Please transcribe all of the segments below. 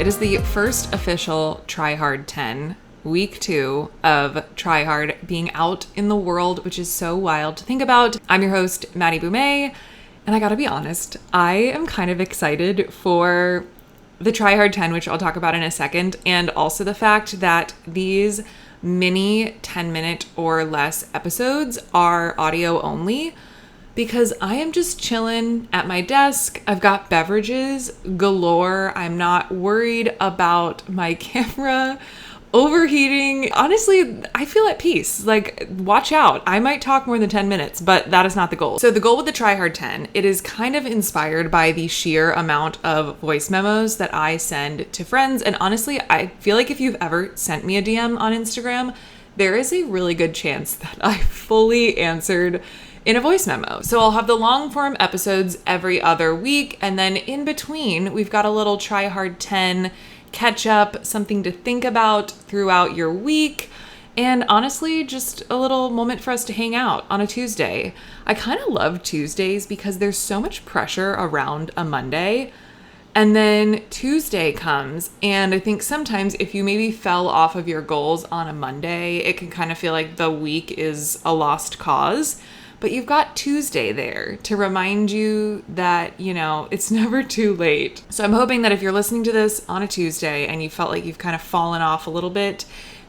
is the first official Try Hard 10, week 2 of Try Hard being out in the world, which is so wild to think about. I'm your host, Madi and I gotta be honest, I am kind of excited for the Try Hard 10, which I'll talk about in a second, and also the fact that these mini 10-minute or less episodes are audio only, because I am just chilling at my desk. I've got beverages galore. I'm not worried about my camera overheating. Honestly, I feel at peace. Like, watch out. I might talk more than 10 minutes, but that is not the goal. So the goal with the Try Hard 10, it is kind of inspired by the sheer amount of voice memos that I send to friends. And honestly, I feel like if you've ever sent me a DM on Instagram, there is a really good chance that I fully answered in a voice memo. So I'll have the long form episodes every other week. And then in between, we've got a little Try Hard 10 catch up, something to think about throughout your week. And honestly, just a little moment for us to hang out on a Tuesday. I kind of love Tuesdays because there's so much pressure around a Monday. And then Tuesday comes, and I think sometimes if you maybe fell off of your goals on a Monday, it can kind of feel like the week is a lost cause. But you've got Tuesday there to remind you that, you know, it's never too late. So I'm hoping that if you're listening to this on a Tuesday and you felt like you've kind of fallen off a little bit,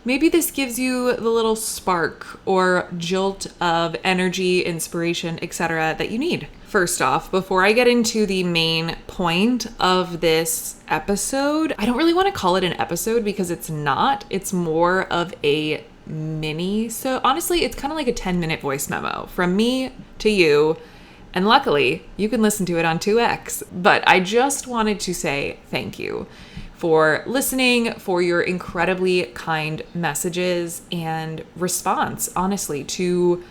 maybe this gives you the little spark or jolt of energy, inspiration, etc. that you need. First off, before I get into the main point of this episode, I don't really want to call it an episode because it's not. It's more of a mini. So honestly, it's kind of like a 10-minute voice memo from me to you. And luckily, you can listen to it on 2x. But I just wanted to say thank you for listening, for your incredibly kind messages and response, honestly, to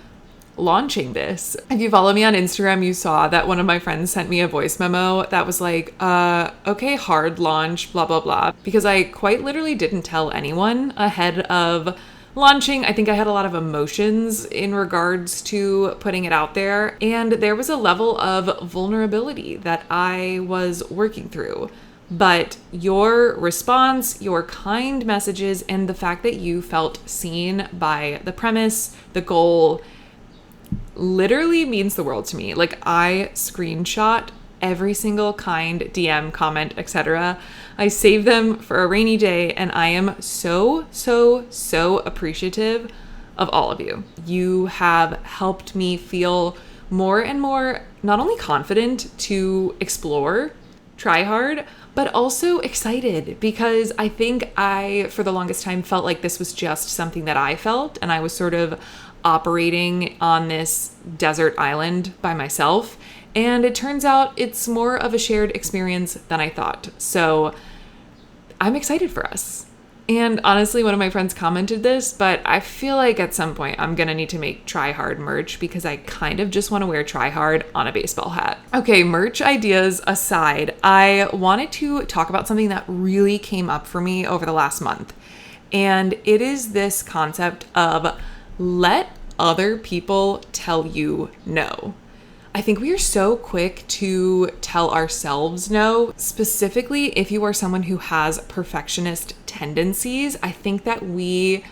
launching this. If you follow me on Instagram, you saw that one of my friends sent me a voice memo that was like, okay, hard launch, blah, blah, blah. Because I quite literally didn't tell anyone ahead of launching. I think I had a lot of emotions in regards to putting it out there. And there was a level of vulnerability that I was working through. But your response, your kind messages, and the fact that you felt seen by the premise, the goal, literally means the world to me. Like, I screenshot every single kind DM, comment, etc. I save them for a rainy day, and I am so appreciative of all of you. You have helped me feel more and more not only confident to explore Try Hard, but also excited, because I think I, for the longest time, felt like this was just something that I felt, and I was sort of operating on this desert island by myself. And it turns out it's more of a shared experience than I thought. So I'm excited for us. And honestly, one of my friends commented this, but I feel like at some point I'm going to need to make Try Hard merch because I kind of just want to wear Try Hard on a baseball hat. Okay, merch ideas aside, I wanted to talk about something that really came up for me over the last month. And it is this concept of let other people tell you no. I think we are so quick to tell ourselves no. Specifically, if you are someone who has perfectionist tendencies, I think that we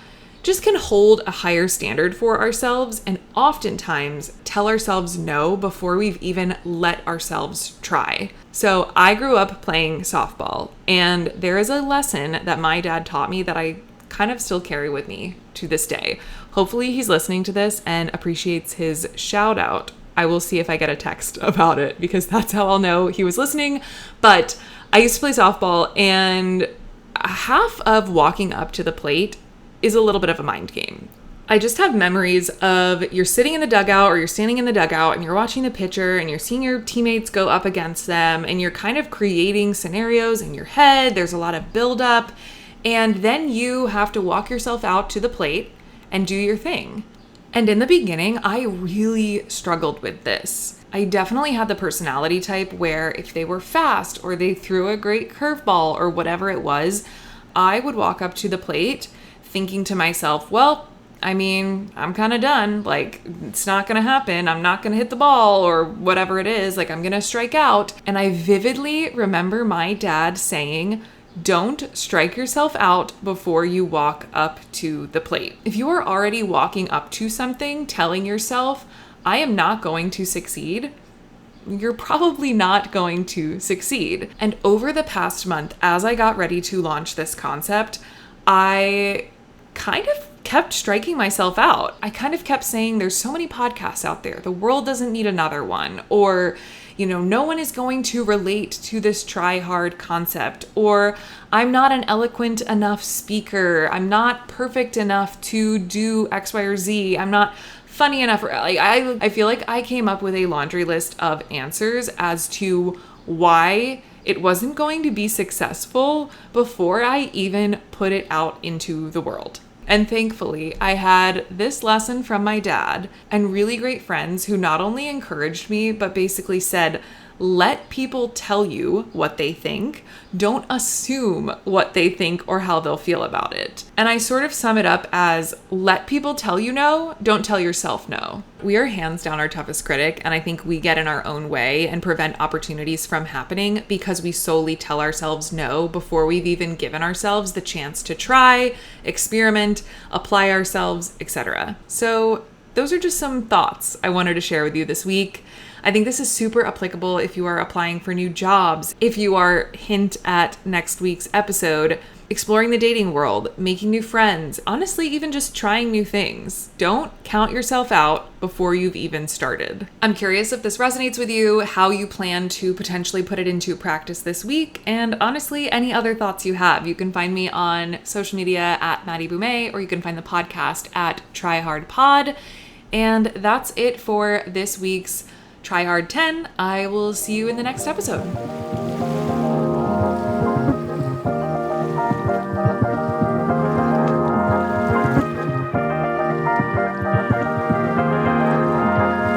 just can hold a higher standard for ourselves and oftentimes tell ourselves no before we've even let ourselves try. So I grew up playing softball, and there is a lesson that my dad taught me that I kind of still carry with me to this day. Hopefully he's listening to this and appreciates his shout out. I will see if I get a text about it because that's how I'll know he was listening. But I used to play softball, and half of walking up to the plate is a little bit of a mind game. I just have memories of you're sitting in the dugout or you're standing in the dugout and you're watching the pitcher and you're seeing your teammates go up against them, and you're kind of creating scenarios in your head. There's a lot of buildup, and then you have to walk yourself out to the plate and do your thing. And in the beginning, I really struggled with this. I definitely had the personality type where if they were fast or they threw a great curveball or whatever it was, I would walk up to the plate thinking to myself, well, I mean, I'm kind of done. Like, it's not going to happen. I'm not going to hit the ball or whatever it is. Like, I'm going to strike out. And I vividly remember my dad saying, Don't strike yourself out before you walk up to the plate. If you are already walking up to something, telling yourself, I am not going to succeed, you're probably not going to succeed. And over the past month, as I got ready to launch this concept, I kind of kept striking myself out. I kind of kept saying, there's so many podcasts out there. The world doesn't need another one. Or, no one is going to relate to this try hard concept. Or I'm not an eloquent enough speaker. I'm not perfect enough to do X, Y, or Z. I'm not funny enough. I feel like I came up with a laundry list of answers as to why it wasn't going to be successful before I even put it out into the world. And thankfully, I had this lesson from my dad and really great friends who not only encouraged me, but basically said, let people tell you what they think. Don't assume what they think or how they'll feel about it. And I sort of sum it up as, let people tell you no, don't tell yourself no. We are hands down our toughest critic, and I think we get in our own way and prevent opportunities from happening because we solely tell ourselves no before we've even given ourselves the chance to try, experiment, apply ourselves, etc. So those are just some thoughts I wanted to share with you this week. I think this is super applicable if you are applying for new jobs, if you are, hint at next week's episode, exploring the dating world, making new friends, honestly, even just trying new things. Don't count yourself out before you've even started. I'm curious if this resonates with you, how you plan to potentially put it into practice this week, and honestly, any other thoughts you have. You can find me on social media at Madi Boumet, or you can find the podcast at Try Hard Pod. And that's it for this week's Try Hard 10. I will see you in the next episode.